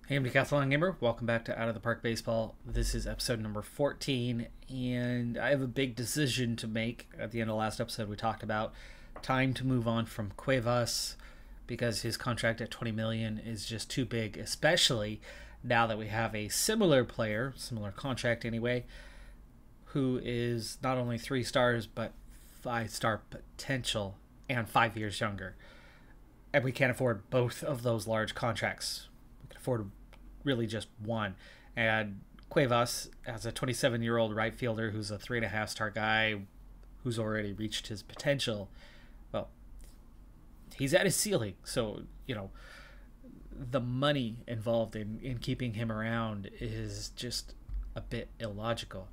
Hey, I'm Decathlon Gamer. Welcome back to Out of the Park Baseball. This is episode number 14, and I have a big decision to make. At the end of the last episode, we talked about time to move on from Cuevas because his contract at $20 million is just too big, especially now that we have a similar player, similar contract anyway, who is not only 3 stars, but 5-star potential and 5 years younger. And we can't afford both of those large contracts. We can afford really just one. And Cuevas, as a 27-year-old right fielder who's a 3.5-star guy who's already reached his potential, well, he's at his ceiling. So, the money involved in keeping him around is just a bit illogical.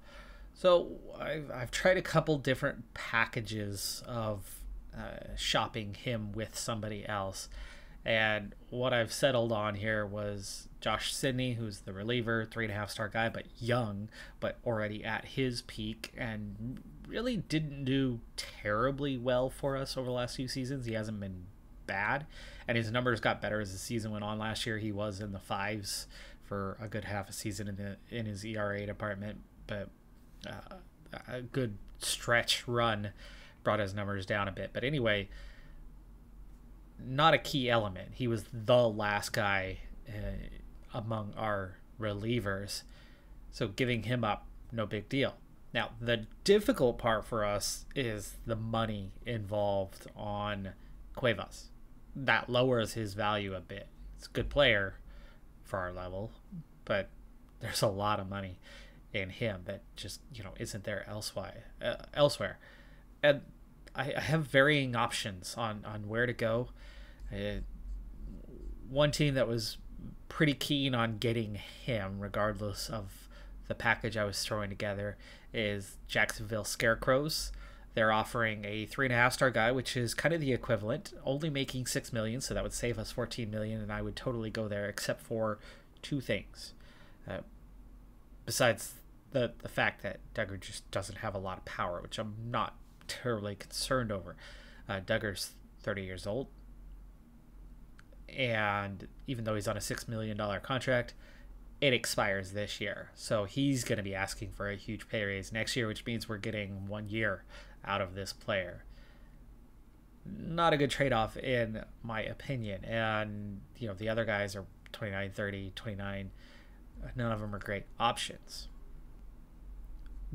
So I've tried a couple different packages of shopping him with somebody else. And what I've settled on here was Josh Sidney, who's the reliever, 3.5-star guy, but young, but already at his peak, and really didn't do terribly well for us over the last few seasons. He hasn't been bad, and his numbers got better as the season went on. Last year, he was in the 5s for a good half a season in his ERA department, but a good stretch run brought his numbers down a bit. But anyway, not a key element. He was the last guy among our relievers, so giving him up, no big deal. Now, the difficult part for us is the money involved on Cuevas. That lowers his value a bit. It's a good player for our level, but there's a lot of money in him that just isn't there elsewhere. And I have varying options on where to go. One team that was pretty keen on getting him, regardless of the package I was throwing together, is Jacksonville Scarecrows. They're offering a 3.5-star guy, which is kind of the equivalent, only making $6 million, so that would save us $14 million, and I would totally go there, except for 2 things. Besides the fact that Duggar just doesn't have a lot of power, which I'm not terribly concerned over. Duggar's 30 years old, and even though he's on a $6 million contract, it expires this year, so he's going to be asking for a huge pay raise next year, which means we're getting 1 year out of this player. Not a good trade-off in my opinion. And the other guys are 29, 30, 29. None of them are great options.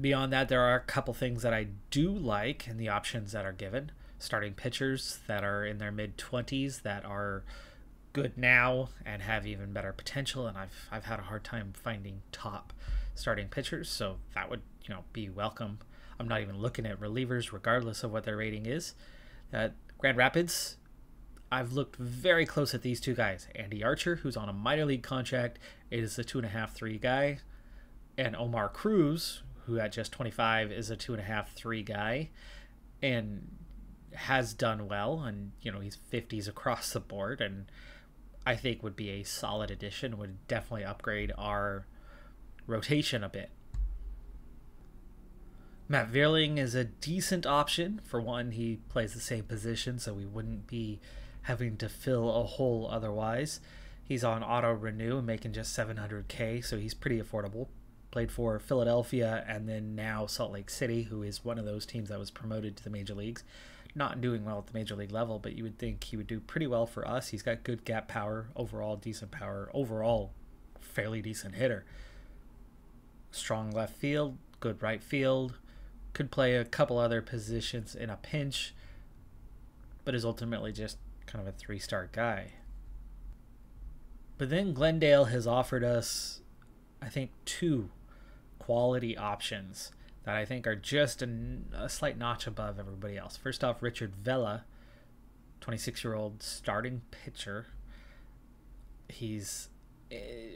Beyond that, there are a couple things that I do like in the options that are given. Starting pitchers that are in their mid-20s that are good now and have even better potential, and I've had a hard time finding top starting pitchers, so that would be welcome. I'm not even looking at relievers regardless of what their rating is. Grand Rapids, I've looked very close at these 2 guys. Andy Archer, who's on a minor league contract, is a 2.5, 3 guy, and Omar Cruz, who at just 25 is a 2.5, 3 guy, and has done well, and he's 50s across the board, and I think would be a solid addition, would definitely upgrade our rotation a bit. Matt Vierling is a decent option. For one, he plays the same position, so we wouldn't be having to fill a hole otherwise. He's on auto renew and making just $700K, so he's pretty affordable. Played for Philadelphia and then now Salt Lake City, who is one of those teams that was promoted to the major leagues. Not doing well at the major league level, but you would think he would do pretty well for us. He's got good gap power, overall decent power, overall fairly decent hitter. Strong left field, good right field, could play a couple other positions in a pinch, but is ultimately just kind of a 3-star guy. But then Glendale has offered us, I think, 2 quality options that I think are just a slight notch above everybody else. First off, Richard Vela, 26-year-old starting pitcher. He's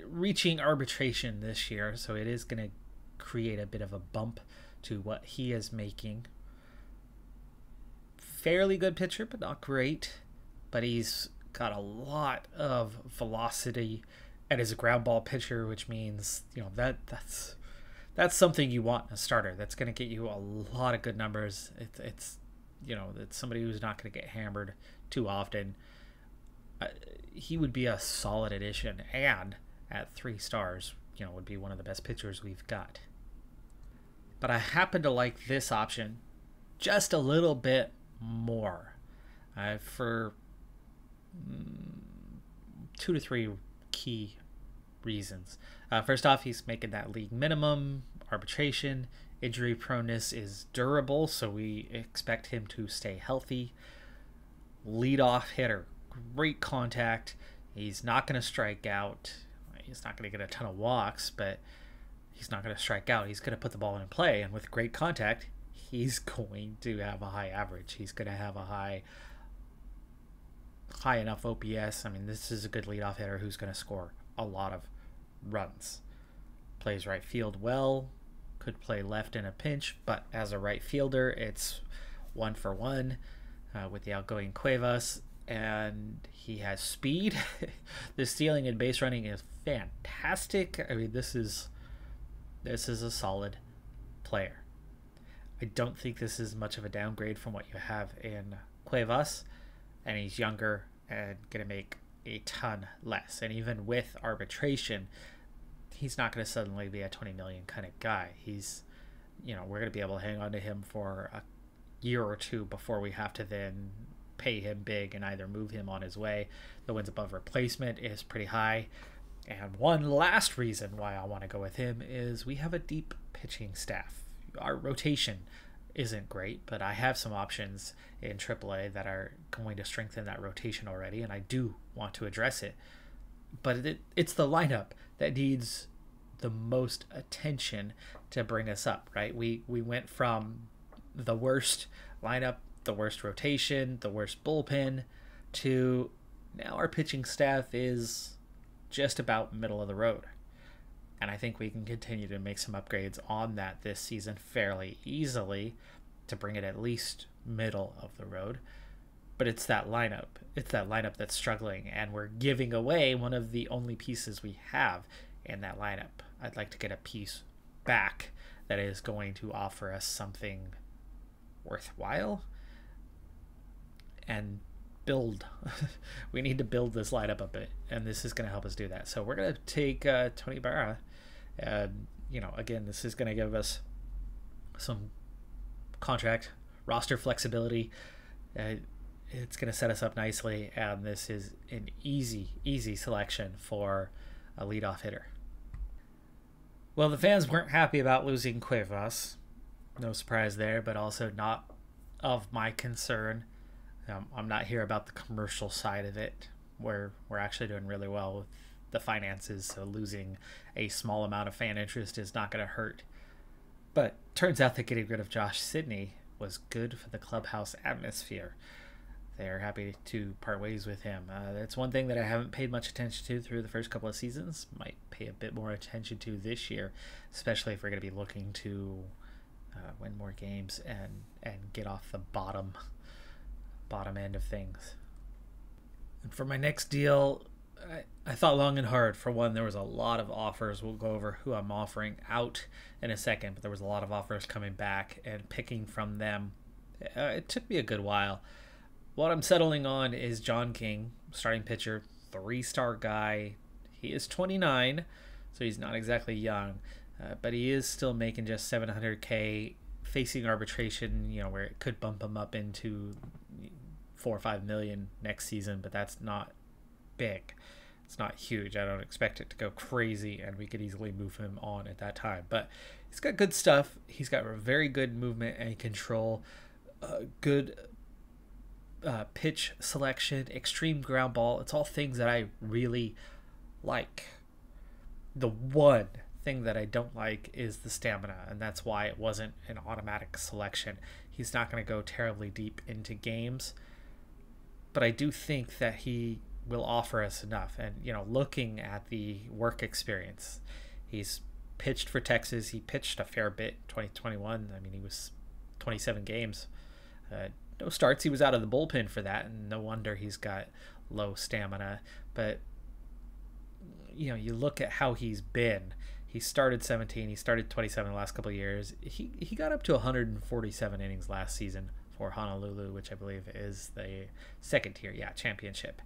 reaching arbitration this year, so it is going to create a bit of a bump to what he is making. Fairly good pitcher, but not great. But he's got a lot of velocity and is a ground ball pitcher, which means that's something you want in a starter. That's going to get you a lot of good numbers. It's somebody who's not going to get hammered too often. he would be a solid addition. And at 3 stars, would be one of the best pitchers we've got. But I happen to like this option just a little bit more for 2 to 3 key reasons. First off, he's making that league minimum, arbitration, injury proneness is durable, so we expect him to stay healthy. Leadoff hitter, great contact. He's not going to strike out. He's not going to get a ton of walks, but he's not going to strike out. He's going to put the ball in play, and with great contact, he's going to have a high average. He's going to have a high enough OPS. I mean, this is a good leadoff hitter who's going to score a lot of runs. Plays right field well, could play left in a pinch, but as a right fielder, it's 1-for-1 with the outgoing Cuevas, and he has speed. The stealing and base running is fantastic. I mean, this is a solid player. I don't think this is much of a downgrade from what you have in Cuevas, and he's younger and going to make a ton less. And even with arbitration, he's not going to suddenly be a 20 million kind of guy. He's, we're going to be able to hang on to him for a year or two before we have to then pay him big and either move him on his way. The wins above replacement is pretty high. And one last reason why I want to go with him is we have a deep pitching staff. Our rotation isn't great, but I have some options in AAA that are going to strengthen that rotation already, and I do want to address it. But it's the lineup that needs the most attention to bring us up, right? We went from the worst lineup, the worst rotation, the worst bullpen, to now our pitching staff is just about middle of the road. And I think we can continue to make some upgrades on that this season fairly easily to bring it at least middle of the road. But it's that lineup. It's that lineup that's struggling, and we're giving away one of the only pieces we have in that lineup. I'd like to get a piece back that is going to offer us something worthwhile and build. We need to build this lineup a bit, and this is going to help us do that. So we're going to take Tony Barra. Again, this is going to give us some contract roster flexibility. It's going to set us up nicely, and this is an easy selection for a leadoff hitter. Well, the fans weren't happy about losing Cuevas. No surprise there, but also not of my concern. I'm not here about the commercial side of it, where we're actually doing really well with the finances, so losing a small amount of fan interest is not going to hurt. But turns out that getting rid of Josh Sidney was good for the clubhouse atmosphere. They're happy to part ways with him. That's one thing that I haven't paid much attention to through the first couple of seasons. Might pay a bit more attention to this year, especially if we're going to be looking to win more games and get off the bottom end of things. And for my next deal, I thought long and hard. For one, there was a lot of offers. We'll go over who I'm offering out in a second, but there was a lot of offers coming back, and picking from them, it took me a good while. What I'm settling on is John King, starting pitcher, 3-star guy. He is 29, so he's not exactly young, but he is still making just $700K, facing arbitration, where it could bump him up into $4 or $5 million next season, but that's not big. It's not huge. I don't expect it to go crazy, and we could easily move him on at that time. But he's got good stuff. He's got very good movement and control, good pitch selection, extreme ground ball. It's all things that I really like. The one thing that I don't like is the stamina, and that's why it wasn't an automatic selection. He's not going to go terribly deep into games, but I do think that he will offer us enough. And looking at the work experience, he's pitched for Texas. He pitched a fair bit 2021. I mean, he was 27 games, no starts. He was out of the bullpen for that, and no wonder he's got low stamina. But you look at how he's been. He started 17. He started 27 the last couple of years. He got up to 147 innings last season for Honolulu, which I believe is the second tier, championship.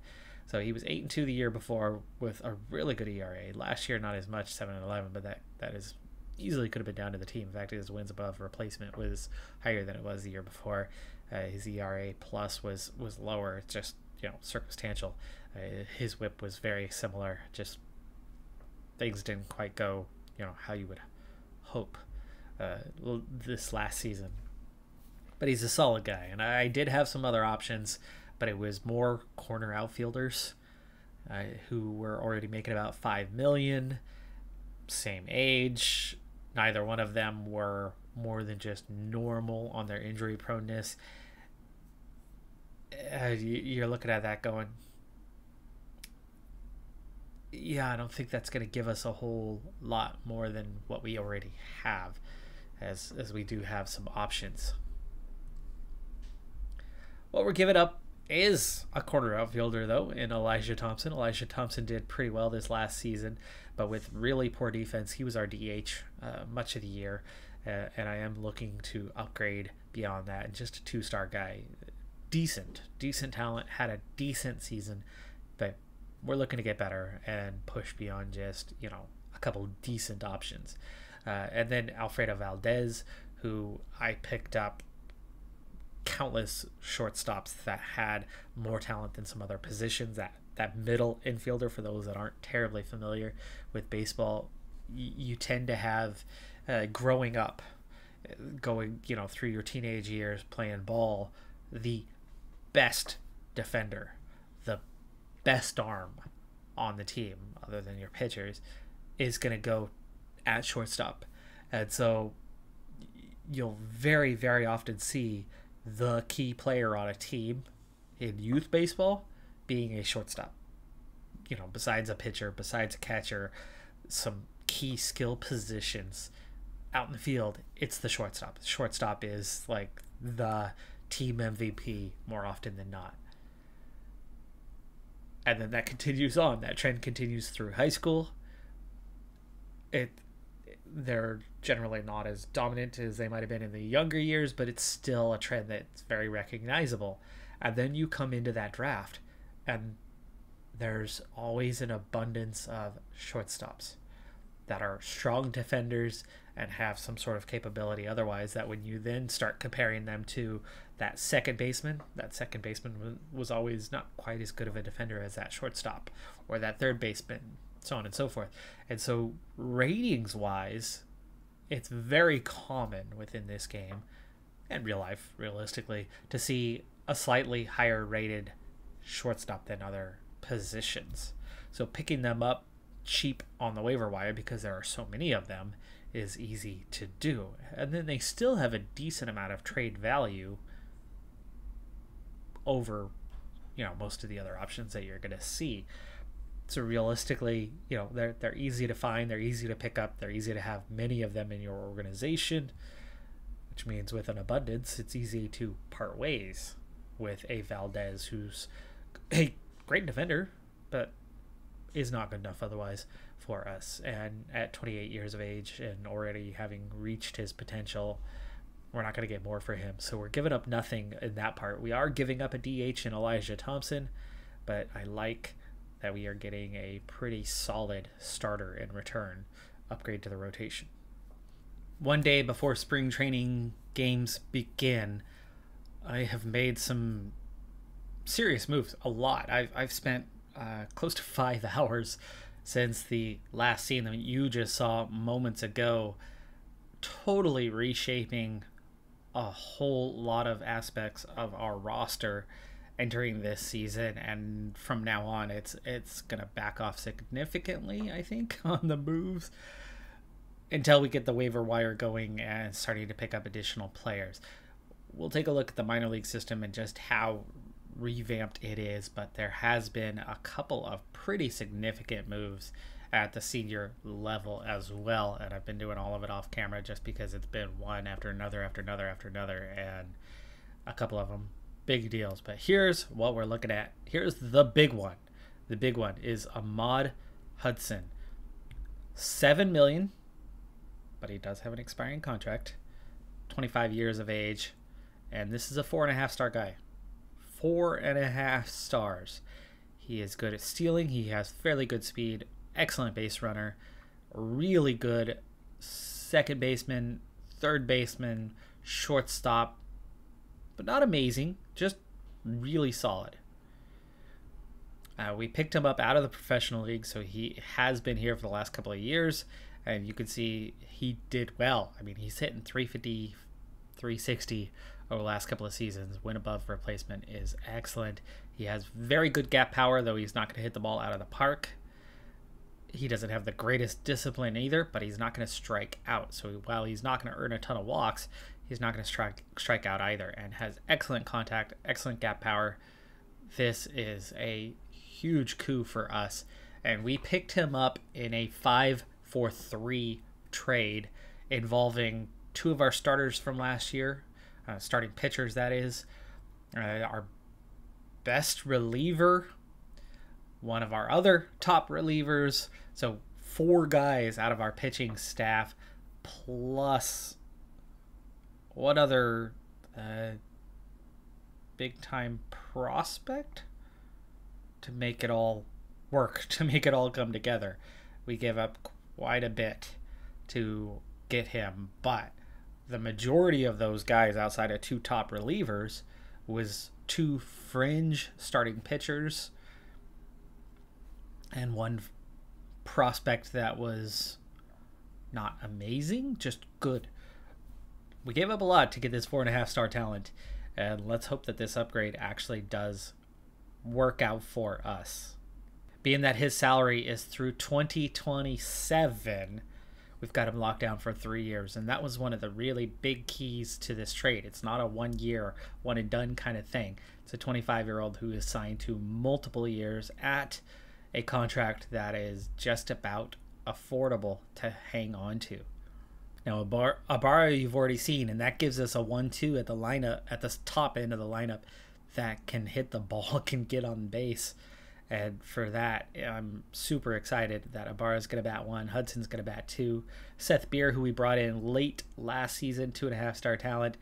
So he was 8-2 the year before with a really good ERA. Last year, not as much, 7-11, but that is easily could have been down to the team. In fact, his wins above replacement was higher than it was the year before. His ERA plus was lower. It's just, circumstantial. His whip was very similar. Just things didn't quite go, how you would hope this last season. But he's a solid guy, and I did have some other options, but it was more corner outfielders who were already making about $5 million, same age. Neither one of them were more than just normal on their injury proneness. You're looking at that going, yeah, I don't think that's going to give us a whole lot more than what we already have, as we do have some options. What we're giving up is a corner outfielder, though, in Elijah Thompson. Elijah Thompson did pretty well this last season, but with really poor defense, he was our DH much of the year, and I am looking to upgrade beyond that. And just a 2-star guy, decent talent, had a decent season, but we're looking to get better and push beyond just, a couple decent options. And then Alfredo Valdez, who I picked up countless shortstops that had more talent than some other positions. That middle infielder, for those that aren't terribly familiar with baseball, you tend to have growing up, going through your teenage years playing ball, the best defender, the best arm on the team other than your pitchers is going to go at shortstop. And so you'll very, very often see the key player on a team in youth baseball being a shortstop. Besides a pitcher, besides a catcher, some key skill positions out in the field, it's the shortstop. Shortstop is like the team MVP more often than not. And then that continues on. That trend continues through high school. They're generally not as dominant as they might have been in the younger years, but it's still a trend that's very recognizable. And then you come into that draft, and there's always an abundance of shortstops that are strong defenders and have some sort of capability otherwise, that when you then start comparing them to that second baseman was always not quite as good of a defender as that shortstop, or that third baseman, so on and so forth. And so ratings wise, it's very common within this game and real life, realistically, to see a slightly higher rated shortstop than other positions. So picking them up cheap on the waiver wire, because there are so many of them, is easy to do. And then they still have a decent amount of trade value over, most of the other options that you're going to see. So realistically, they're easy to find, they're easy to pick up, they're easy to have many of them in your organization, which means with an abundance, it's easy to part ways with a Valdez who's a great defender, but is not good enough otherwise for us. And at 28 years of age and already having reached his potential, we're not going to get more for him. So we're giving up nothing in that part. We are giving up a DH in Elijah Thompson, but I like that we are getting a pretty solid starter in return, upgrade to the rotation. One day before spring training games begin, I have made some serious moves. A lot. I've spent close to 5 hours since the last scene that you just saw moments ago, totally reshaping a whole lot of aspects of our roster entering this season, and from now on it's gonna back off significantly, I think, on the moves until we get the waiver wire going and starting to pick up additional players. We'll take a look at the minor league system and just how revamped it is, but there has been a couple of pretty significant moves at the senior level as well, and I've been doing all of it off camera just because it's been one after another, and a couple of them big deals. But here's what we're looking at. Here's the big one. The big one is Ahmad Hudson. $7 million, but he does have an expiring contract, 25 years of age, and this is a 4.5-star guy. 4.5 stars. He is good at stealing. He has fairly good speed, excellent base runner, really good second baseman, third baseman, shortstop, but not amazing, just really solid. We picked him up out of the professional league, so he has been here for the last couple of years, and you can see he did well. I mean, he's hitting 350, 360 over the last couple of seasons. Win above replacement is excellent. He has very good gap power, though he's not going to hit the ball out of the park. He doesn't have the greatest discipline either, but he's not going to strike out. So while he's not going to earn a ton of walks, he's not going to strike out either, and has excellent contact, excellent gap power. This is a huge coup for us, and we picked him up in a 5-for-3 trade involving two of our starters from last year, starting pitchers, that is, our best reliever, one of our other top relievers, so 4 guys out of our pitching staff, plus one other big-time prospect to make it all work, to make it all come together. We give up quite a bit to get him, but the majority of those guys outside of 2 top relievers was 2 fringe starting pitchers and 1 prospect that was not amazing, just good. We gave up a lot to get this 4.5-star talent, and let's hope that this upgrade actually does work out for us. Being that his salary is through 2027, we've got him locked down for 3 years, and that was one of the really big keys to this trade. It's not a 1 year, one and done kind of thing. It's a 25-year-old who is signed to multiple years at a contract that is just about affordable to hang on to. Now, Ibarra you've already seen, and that gives us a 1-2 at the lineup, at the top end of the lineup, that can hit the ball, can get on base. And for that, I'm super excited that Ibarra's going to bat 1, Hudson's going to bat 2. Seth Beer, who we brought in late last season, 2.5-star talent.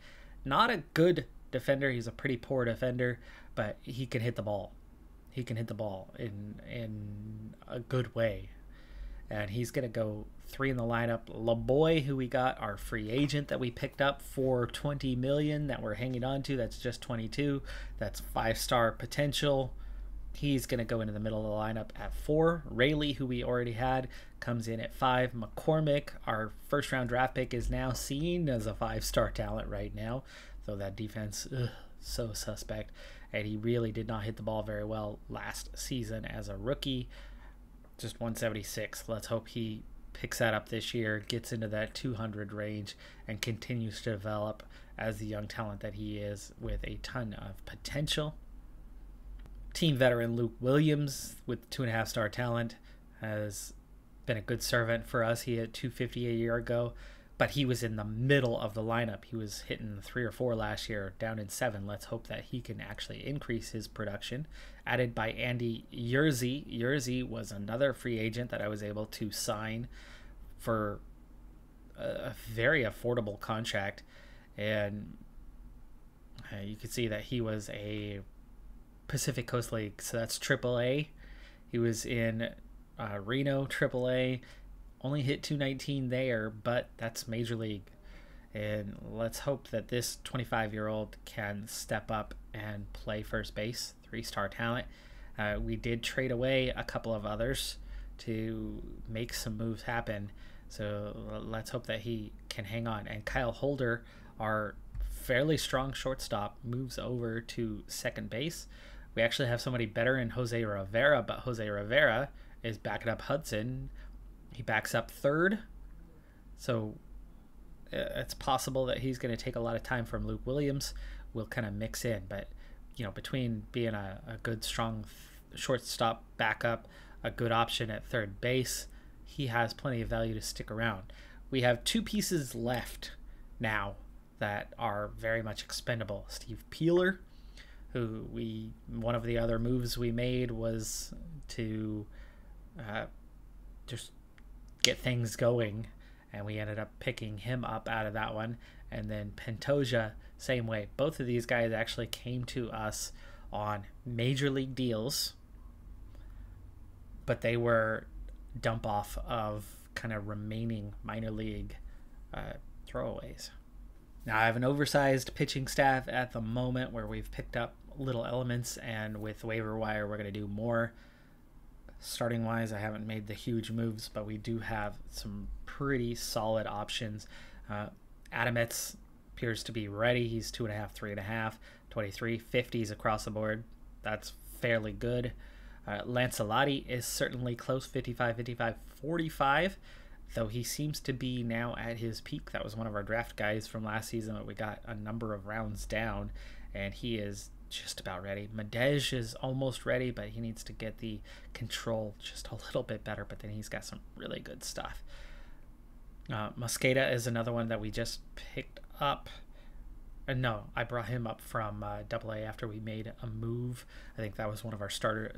Not a good defender. He's a pretty poor defender, but he can hit the ball. He can hit the ball in a good way. And he's going to go 3 in the lineup. LaBoy, who we got, our free agent that we picked up for $20 million that we're hanging on to. That's just 22. That's 5-star potential. He's going to go into the middle of the lineup at 4. Rayleigh, who we already had, comes in at 5. McCormick, our first-round draft pick, is now seen as a 5-star talent right now, though that defense, so suspect. And he really did not hit the ball very well last season as a rookie. Just 176. Let's hope he picks that up this year, gets into that 200 range, and continues to develop as the young talent that he is with a ton of potential. Team veteran Luke Williams with 2.5-star talent has been a good servant for us. He had 250 a year ago, but he was in the middle of the lineup. He was hitting 3 or 4 last year, down in 7. Let's hope that he can actually increase his production. Added by Andy Yerzy. Yerzy was another free agent that I was able to sign for a very affordable contract. And you can see that he was a Pacific Coast League, so that's AAA. He was in Reno AAA. Only hit 219 there, but that's Major League. And let's hope that this 25-year-old can step up and play first base. 3-star talent. We did trade away a couple of others to make some moves happen. So let's hope that he can hang on. And Kyle Holder, our fairly strong shortstop, moves over to second base. We actually have somebody better in Jose Rivera, but Jose Rivera is backing up Hudson. He backs up third, so it's possible that he's going to take a lot of time from Luke Williams. We'll kind of mix in, but between being a good, strong shortstop backup, a good option at third base, he has plenty of value to stick around. We have 2 pieces left now that are very much expendable. Steve Peeler, who one of the other moves we made was to just get things going, and we ended up picking him up out of that one. And then Pantoja, same way. Both of these guys actually came to us on major league deals, but they were dump off of kind of remaining minor league throwaways. Now I have an oversized pitching staff at the moment where we've picked up little elements, and with waiver wire we're going to do more. Starting wise, I haven't made the huge moves, but we do have some pretty solid options. Adametz appears to be ready. He's 2.5, 3.5, 23, 50s across the board. That's fairly good. Lancelotti is certainly close, 55, 55, 45, though he seems to be now at his peak. That was one of our draft guys from last season that we got a number of rounds down, and he is just about ready. Madej is almost ready, but he needs to get the control just a little bit better, but then he's got some really good stuff. Mosqueda is another one that we just picked up. No, I brought him up from AA after we made a move. I think that was one of our starters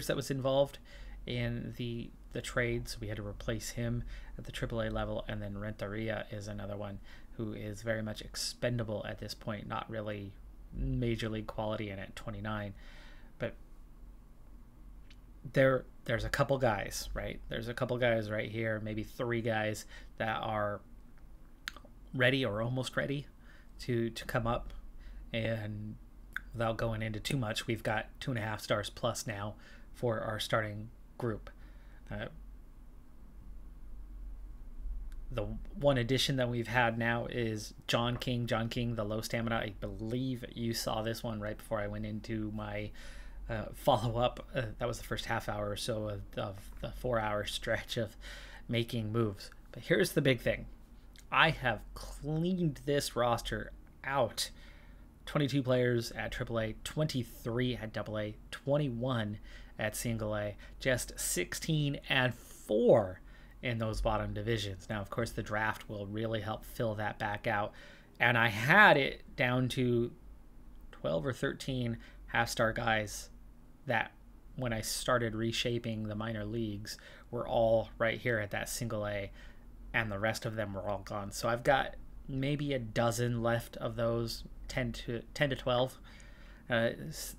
that was involved in the trade, so we had to replace him at the AAA level. And then Renteria is another one who is very much expendable at this point, not really major league quality and at 29. But there's a couple guys, right? There's a couple guys right here, maybe 3 guys that are ready or almost ready to come up. And without going into too much, we've got 2.5 stars plus now for our starting group. The one addition that we've had now is John King, the low stamina. I believe you saw this one right before I went into my follow-up. That was the first half hour or so of the 4-hour stretch of making moves. But here's the big thing. I have cleaned this roster out. 22 players at AAA, 23 at AA, 21 at single A, just 16 and 4 in those bottom divisions. Now, of course, the draft will really help fill that back out. And I had it down to 12 or 13 half-star guys that, when I started reshaping the minor leagues, were all right here at that single A, and the rest of them were all gone. So I've got maybe a dozen left of those, 10 to 12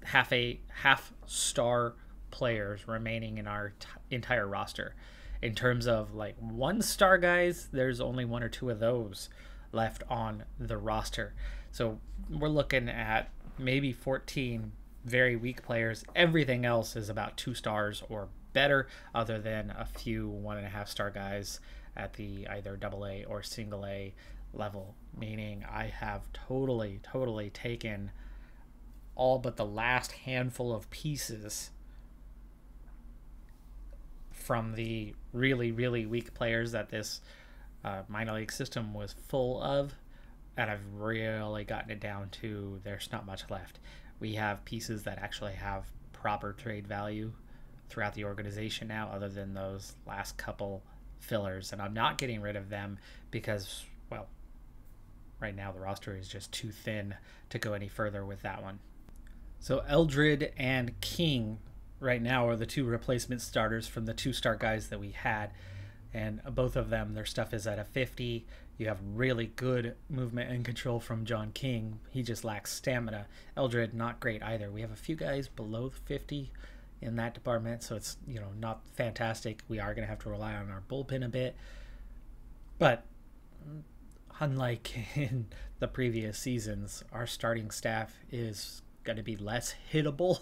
half-star players remaining in our entire roster. In terms of like 1-star guys, there's only 1 or 2 of those left on the roster. So we're looking at maybe 14 very weak players. Everything else is about 2 stars or better, other than a few 1.5-star guys at the either AA or single A level, meaning I have totally taken all but the last handful of pieces from the really weak players that this minor league system was full of, and I've really gotten it down to there's not much left. We have pieces that actually have proper trade value throughout the organization now, other than those last couple fillers, and I'm not getting rid of them because, well, right now the roster is just too thin to go any further with that one. So Eldred and King right now are the 2 replacement starters from the 2-star guys that we had, and both of them, their stuff is at a 50. You have really good movement and control from John King. He just lacks stamina. Eldred, not great either. We have a few guys below 50 in that department, so it's, not fantastic. We are going to have to rely on our bullpen a bit, but unlike in the previous seasons, our starting staff is going to be less hittable.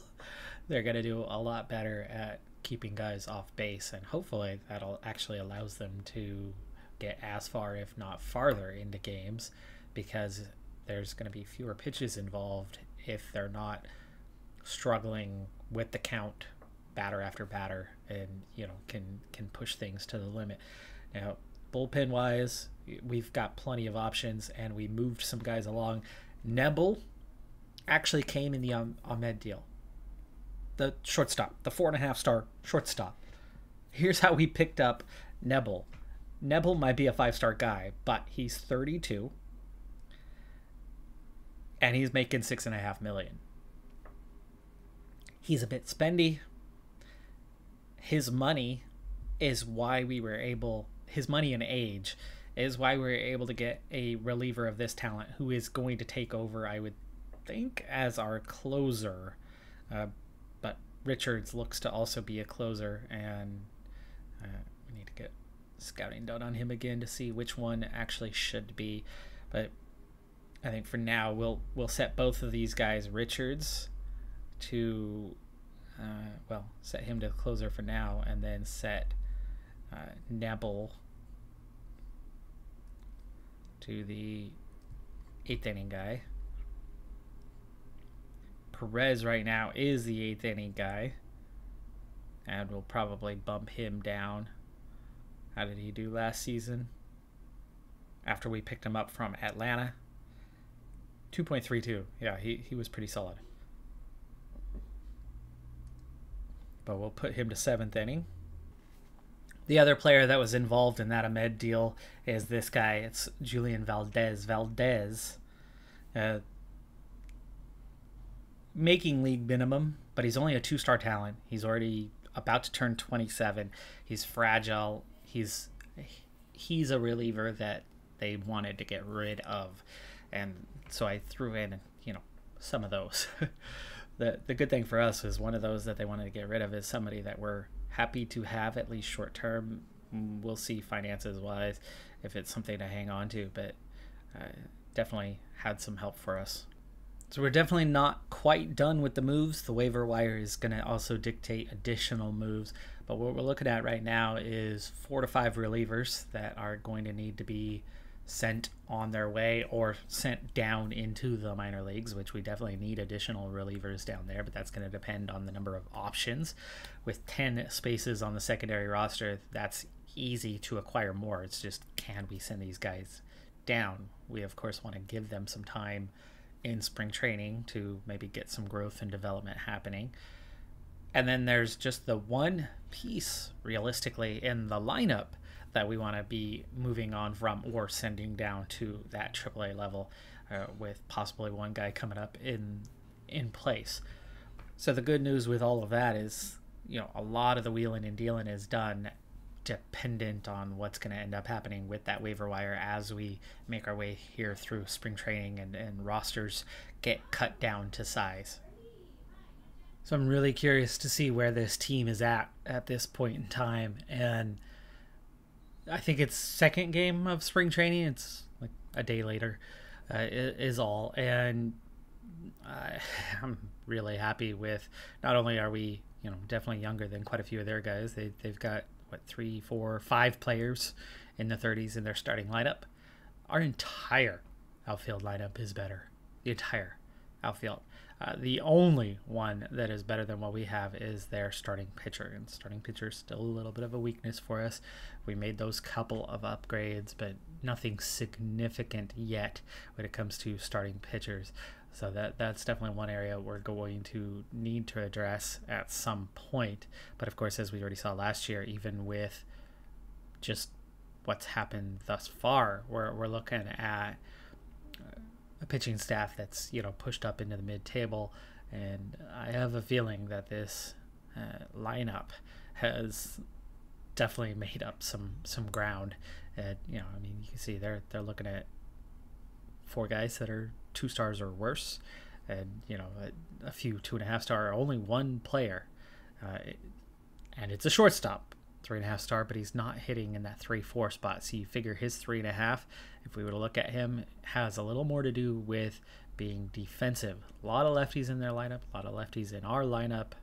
They're going to do a lot better at keeping guys off base, and hopefully that'll actually allows them to get as far, if not farther, into games, because there's going to be fewer pitches involved if they're not struggling with the count batter after batter, and can push things to the limit. Now, bullpen wise, we've got plenty of options, and we moved some guys along. Nebel actually came in the Ahmed deal. The shortstop, the 4.5-star shortstop. Here's how we picked up Nebel. Nebel might be a 5-star guy, but he's 32, and he's making $6.5 million. He's a bit spendy. His money is why we were able. His money and age is why we were able to get a reliever of this talent, who is going to take over, I would think, as our closer. But Richards looks to also be a closer, and we need to get scouting done on him again to see which one actually should be. But I think for now we'll set both of these guys, Richards to set him to closer for now, and then set Nebel to the 8th inning guy. Perez right now is the 8th inning guy, and we'll probably bump him down. How did he do last season after we picked him up from Atlanta? 2.32. Yeah, he was pretty solid. But we'll put him to 7th inning. The other player that was involved in that Ahmed deal is this guy. It's Julian Valdez. Making league minimum, but he's only a 2-star talent. He's already about to turn 27. He's fragile. He's a reliever that they wanted to get rid of, and so I threw in some of those. The good thing for us is one of those that they wanted to get rid of is somebody that we're happy to have at least short term. We'll see finances wise if it's something to hang on to, but definitely had some help for us. So we're definitely not quite done with the moves. The waiver wire is going to also dictate additional moves, but what we're looking at right now is 4 to 5 relievers that are going to need to be sent on their way or sent down into the minor leagues, which we definitely need additional relievers down there, but that's going to depend on the number of options. With 10 spaces on the secondary roster, that's easy to acquire more. It's just, can we send these guys down? We of course want to give them some time in spring training to maybe get some growth and development happening. And then there's just the one piece realistically in the lineup that we want to be moving on from or sending down to that AAA level, with possibly one guy coming up in place. So the good news with all of that is, a lot of the wheeling and dealing is done dependent on what's going to end up happening with that waiver wire as we make our way here through spring training and rosters get cut down to size. So I'm really curious to see where this team is at this point in time, and I think it's second game of spring training. It's like a day later is all, and I'm really happy with, not only are we definitely younger than quite a few of their guys. They've got 3, 4, 5 players in the 30s in their starting lineup. Our entire outfield lineup is better. The entire outfield. The only one that is better than what we have is their starting pitcher, and starting pitcher is still a little bit of a weakness for us. We made those couple of upgrades, but nothing significant yet when it comes to starting pitchers. So that's definitely one area we're going to need to address at some point. But of course, as we already saw last year, even with just what's happened thus far, we're looking at a pitching staff that's pushed up into the mid-table, and I have a feeling that this lineup has definitely made up some ground. You can see they're looking at 4 guys that are 2 stars or worse, and a few 2.5-star, only one player, and it's a shortstop, 3.5 star, but he's not hitting in that 3-4 spot. So you figure his 3.5, if we were to look at him, has a little more to do with being defensive. A lot of lefties in their lineup, a lot of lefties in our lineup.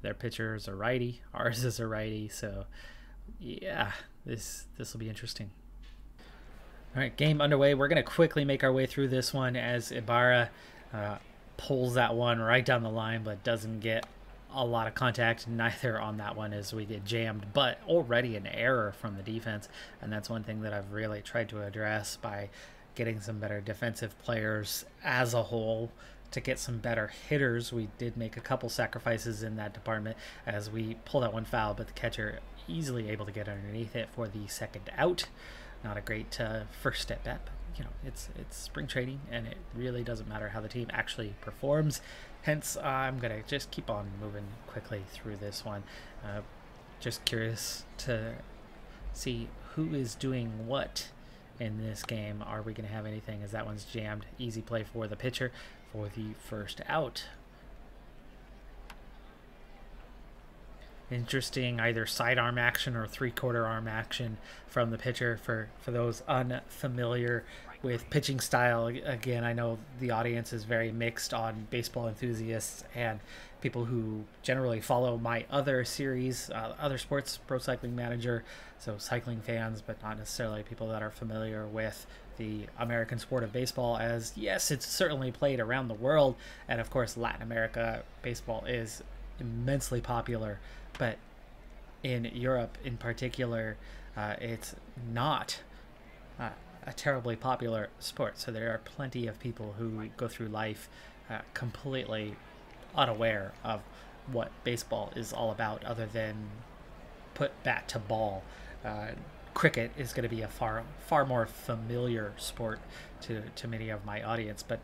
Their pitcher is a righty, ours is a righty, so yeah, this will be interesting. All right, game underway. We're going to quickly make our way through this one as Ibarra pulls that one right down the line, but doesn't get a lot of contact. Neither on that one as we get jammed, but already an error from the defense, and that's one thing that I've really tried to address by getting some better defensive players as a whole to get some better hitters. We did make a couple sacrifices in that department as we pulled that one foul, but the catcher easily able to get underneath it for the second out. Not a great first step back, but it's spring training, and it really doesn't matter how the team actually performs. Hence, I'm gonna just keep on moving quickly through this one. Just curious to see who is doing what in this game. Are we gonna have anything as that one's jammed? Easy play for the pitcher for the first out. interesting either sidearm action or three-quarter arm action from the pitcher. For those unfamiliar with pitching style, again, I know the audience is very mixed on baseball enthusiasts and people who generally follow my other series, other sports, Pro Cycling Manager, so cycling fans, but not necessarily people that are familiar with the American sport of baseball, as yes, it's certainly played around the world, and of course Latin America baseball is immensely popular, but in Europe in particular, it's not a terribly popular sport. So there are plenty of people who go through life completely unaware of what baseball is all about, other than put bat to ball. Cricket is going to be a far more familiar sport to many of my audience. But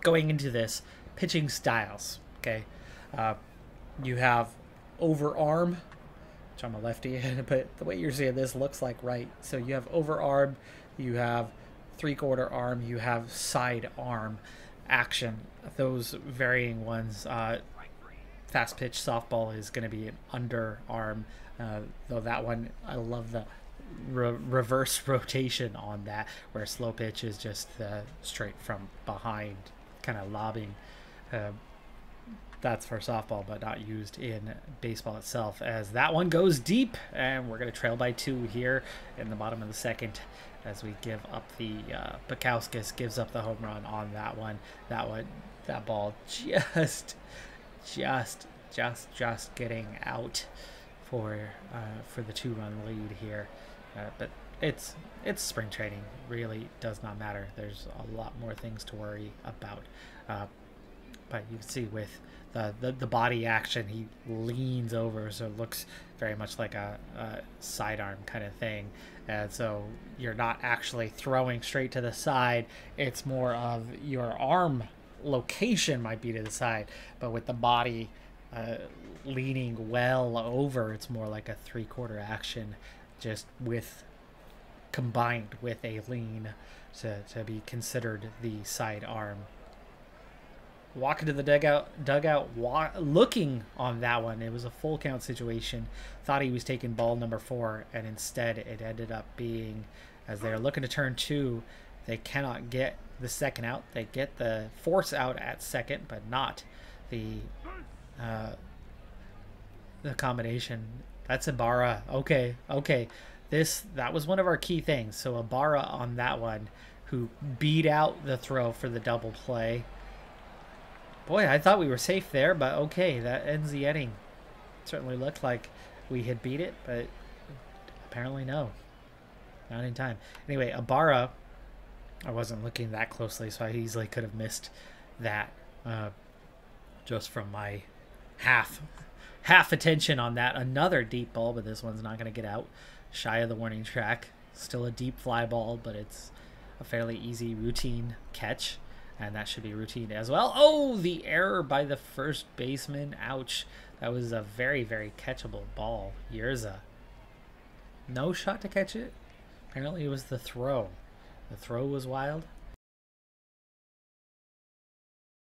going into this, pitching styles, okay, you have overarm, which I'm a lefty, but the way you're seeing this looks like right. So you have overarm, you have three-quarter arm, you have side arm action. Those varying ones. Fast pitch softball is going to be an underarm, though that one, I love the reverse rotation on that, where slow pitch is just straight from behind, kind of lobbing. That's for softball, but not used in baseball itself, as that one goes deep, and we're going to trail by 2 here in the bottom of the second as we give up the Bukowskis gives up the home run on that one. That ball just getting out for the 2-run lead here, but it's spring training, really does not matter. There's a lot more things to worry about, but you can see with the body action, he leans over, so it looks very much like a sidearm kind of thing. And so you're not actually throwing straight to the side. It's more of your arm location might be to the side, but with the body leaning well over, it's more like a three-quarter action, just combined with a lean to be considered the side arm. Walking to the dugout, looking on that one. It was a full count situation. Thought he was taking ball number 4, and instead it ended up being, as they're looking to turn 2, they cannot get the second out. They get the force out at second, but not the combination. That's Ibarra. Okay. That was one of our key things. So Ibarra on that one, who beat out the throw for the double play. Boy, I thought we were safe there, but okay, that ends the inning. Certainly looked like we had beat it, but apparently no. Not in time. Anyway, Ibarra, I wasn't looking that closely, so I easily could have missed that just from my half attention on that. Another deep ball, but this one's not going to get out. Shy of the warning track. Still a deep fly ball, but it's a fairly easy routine catch. And that should be routine as well. Oh, the error by the first baseman. Ouch. That was a very, very catchable ball. Yerza. No shot to catch it. Apparently it was the throw. The throw was wild.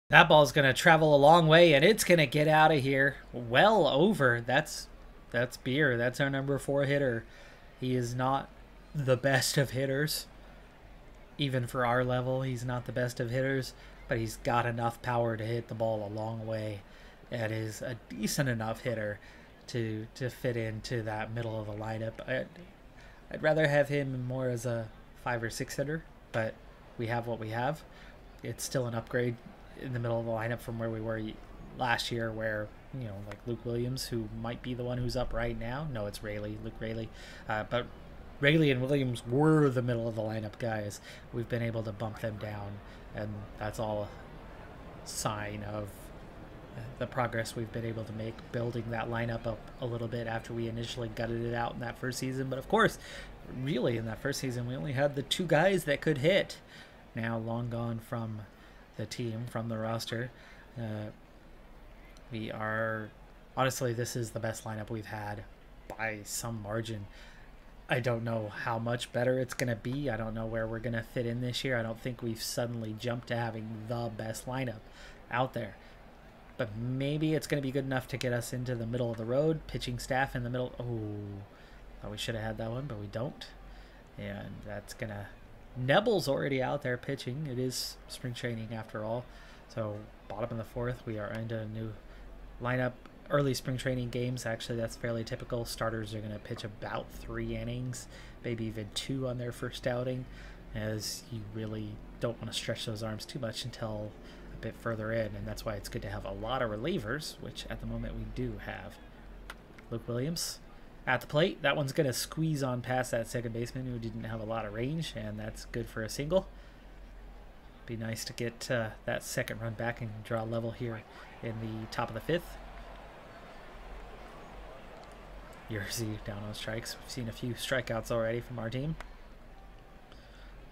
That ball's going to travel a long way, and it's going to get out of here. Well over. That's Beer. That's our number 4 hitter. He is not the best of hitters. Even for our level, he's not the best of hitters, but he's got enough power to hit the ball a long way. That is a decent enough hitter to fit into that middle of the lineup. I'd rather have him more as a 5 or 6 hitter, but we have what we have. It's still an upgrade in the middle of the lineup from where we were last year, where, you know, like Luke Williams, who might be the one who's up right now. No, it's Luke Raley. But Raley and Williams were the middle of the lineup guys. We've been able to bump them down, and that's all a sign of the progress we've been able to make, building that lineup up a little bit after we initially gutted it out in that first season. But of course, really in that first season, we only had the 2 guys that could hit. Now long gone from the team, from the roster. We are, honestly, this is the best lineup we've had by some margin. I don't know how much better it's going to be. I don't know where we're going to fit in this year. I don't think we've suddenly jumped to having the best lineup out there. but maybe it's going to be good enough to get us into the middle of the road. Pitching staff in the middle. Oh, thought we should have had that one, but we don't. And that's going to... Nebel's already out there pitching. It is spring training after all. So bottom of the fourth, we are into a new lineup. Early spring training games, actually, that's fairly typical. Starters are going to pitch about 3 innings, maybe even 2 on their first outing, as you really don't want to stretch those arms too much until a bit further in, and that's why it's good to have a lot of relievers, which at the moment we do have. Luke Williams at the plate. That one's going to squeeze on past that second baseman who didn't have a lot of range, and that's good for a single. Be nice to get that second run back and draw level here in the top of the fifth. Yerzy down on strikes. We've seen a few strikeouts already from our team.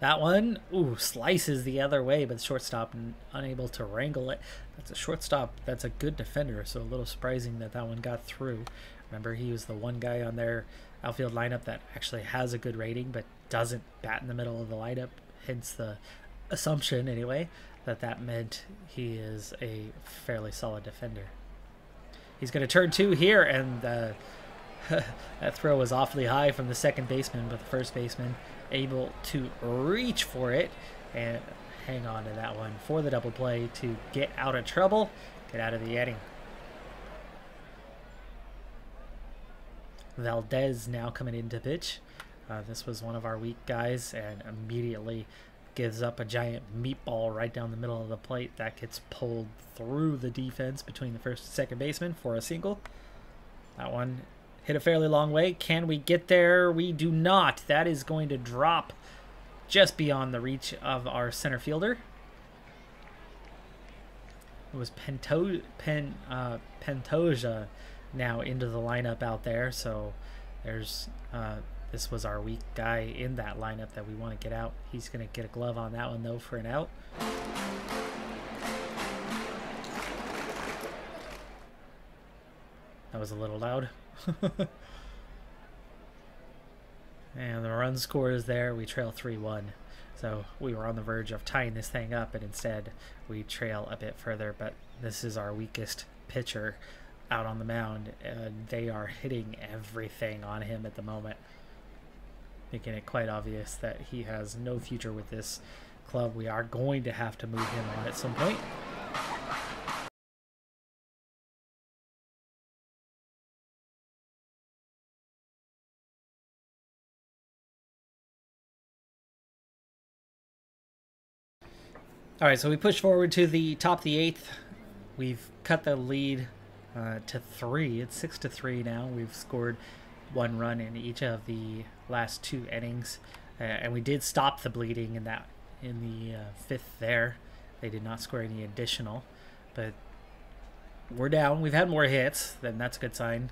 That one, ooh, slices the other way, but the shortstop unable to wrangle it. That's a shortstop. That's a good defender, so a little surprising that that one got through. Remember, he was the one guy on their outfield lineup that actually has a good rating, but doesn't bat in the middle of the lineup. Hence the assumption, anyway, that that meant he is a fairly solid defender. He's going to turn 2 here, and that throw was awfully high from the second baseman, but the first baseman able to reach for it and hang on to that one for the double play to get out of trouble, get out of the inning. Valdez now coming in to pitch. This was one of our weak guys and immediately gives up a giant meatball right down the middle of the plate that gets pulled through the defense between the first and second baseman for a single. That one hit a fairly long way. Can we get there? We do not. That is going to drop just beyond the reach of our center fielder. It was Pantoja now into the lineup out there. So there's this was our weak guy in that lineup that we want to get out. He's going to get a glove on that one, though, for an out. That was a little loud. And the run score is there. We trail 3-1. So we were on the verge of tying this thing up, and instead we trail a bit further. But this is our weakest pitcher out on the mound, and they are hitting everything on him at the moment, making it quite obvious that he has no future with this club. We are going to have to move him on at some point. All right, so we push forward to the top of the 8th. We've cut the lead to 3. It's 6-3 now. We've scored 1 run in each of the last 2 innings, and we did stop the bleeding in the 5th there. They did not score any additional, but we're down. We've had more hits, then that's a good sign.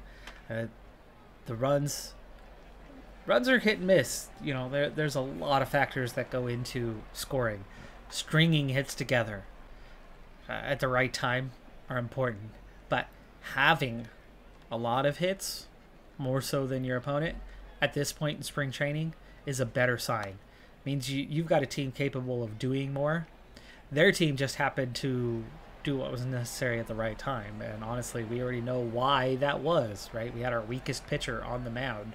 The runs are hit and miss. You know, there's a lot of factors that go into scoring. Stringing hits together at the right time are important, but having a lot of hits, more so than your opponent, at this point in spring training is a better sign. It means you've got a team capable of doing more. Their team just happened to do what was necessary at the right time, and honestly, we already know why that was, right? We had our weakest pitcher on the mound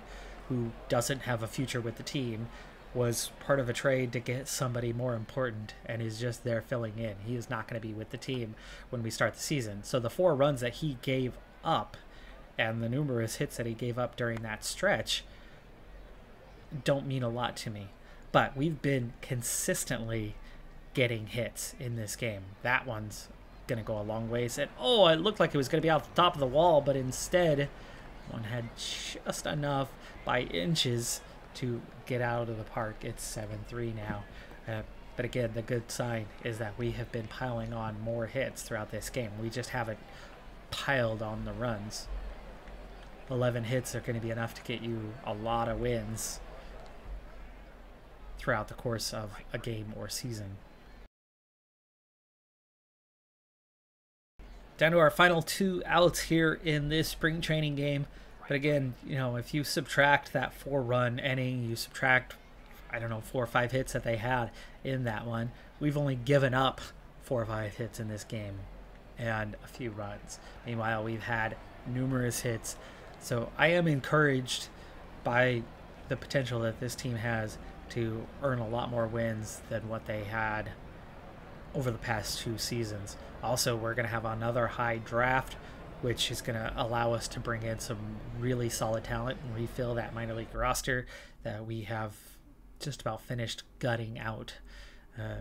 who doesn't have a future with the team, was part of a trade to get somebody more important, and is just there filling in. He is not going to be with the team when we start the season. So the 4 runs that he gave up and the numerous hits that he gave up during that stretch don't mean a lot to me. But we've been consistently getting hits in this game. That one's going to go a long ways. And oh, it looked like it was going to be out the top of the wall, but instead one had just enough by inches to get out of the park. It's 7-3 now. But again, the good sign is that we have been piling on more hits throughout this game. We just haven't piled on the runs. 11 hits are going to be enough to get you a lot of wins throughout the course of a game or season. Down to our final 2 outs here in this spring training game. But again, you know, if you subtract that 4-run inning, you subtract, I don't know, 4 or 5 hits that they had in that one, we've only given up 4 or 5 hits in this game. and a few runs. Meanwhile, we've had numerous hits. So I am encouraged by the potential that this team has to earn a lot more wins than what they had over the past 2 seasons. Also, we're going to have another high draft, which is going to allow us to bring in some really solid talent and refill that minor league roster that we have just about finished gutting out.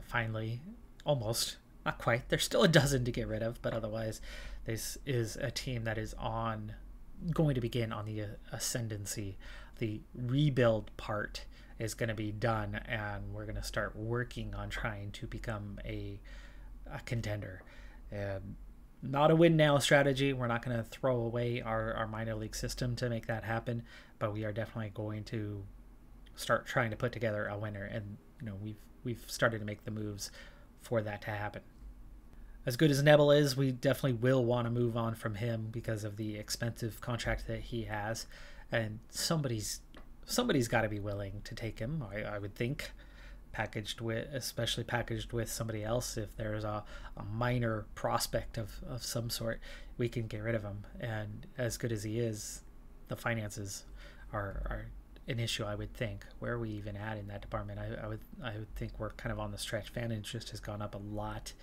Finally, almost. Not quite. There's still a dozen to get rid of, but otherwise, this is a team that is going to begin on the ascendancy. The rebuild part is going to be done, and we're going to start working on trying to become a contender. And not a win now strategy. We're not going to throw away our minor league system to make that happen, but we are definitely going to start trying to put together a winner. And we've started to make the moves for that to happen. As good as Nebel is, we definitely will want to move on from him because of the expensive contract that he has, and somebody's got to be willing to take him. I would think, especially packaged with somebody else. If there's a minor prospect of some sort, we can get rid of him. And as good as he is, the finances are an issue, I would think. Where are we even at in that department? I would think we're kind of on the stretch. Fan interest has gone up a lot.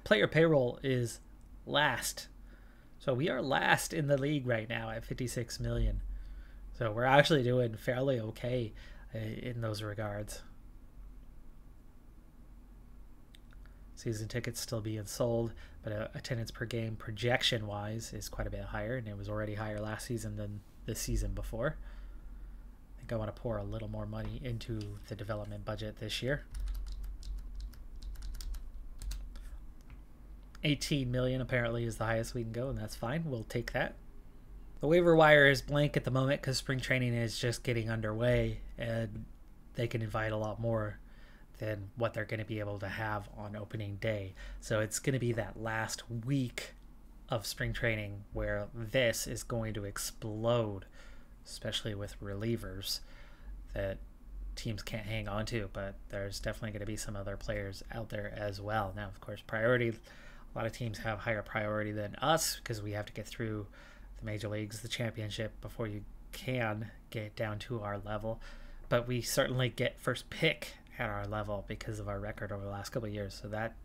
Player payroll is last. So we are last in the league right now at 56 million. So we're actually doing fairly okay in those regards. Season tickets still being sold, but attendance per game projection wise is quite a bit higher, and it was already higher last season than the season before. I think I want to pour a little more money into the development budget this year. 18 million apparently is the highest we can go, and that's fine. We'll take that. The waiver wire is blank at the moment because spring training is just getting underway, and they can invite a lot more than what they're going to be able to have on opening day. So it's going to be that last week of spring training where this is going to explode, especially with relievers that teams can't hang on to, but there's definitely going to be some other players out there as well. Now, of course, priority, a lot of teams have higher priority than us because we have to get through the major leagues, the championship, before you can get down to our level. But we certainly get first pick at our level because of our record over the last couple of years. So that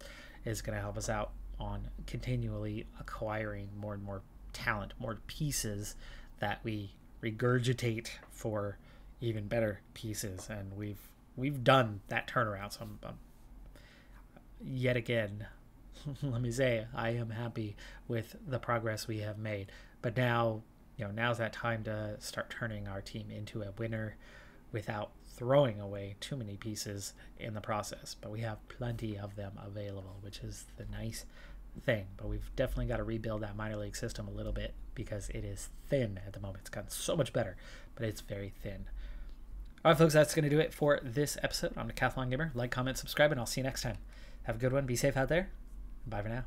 is going to help us out on continually acquiring more and more talent, more pieces that we regurgitate for even better pieces. And we've done that turnaround. So I'm yet again, let me say, I am happy with the progress we have made. But now, now's that time to start turning our team into a winner without throwing away too many pieces in the process. But we have plenty of them available, which is the nice thing. But we've definitely got to rebuild that minor league system a little bit because it is thin at the moment. It's gotten so much better, but it's very thin. All right, folks, that's going to do it for this episode. I'm Decathlon Gamer. Like, comment, subscribe, and I'll see you next time. Have a good one. Be safe out there. Bye for now.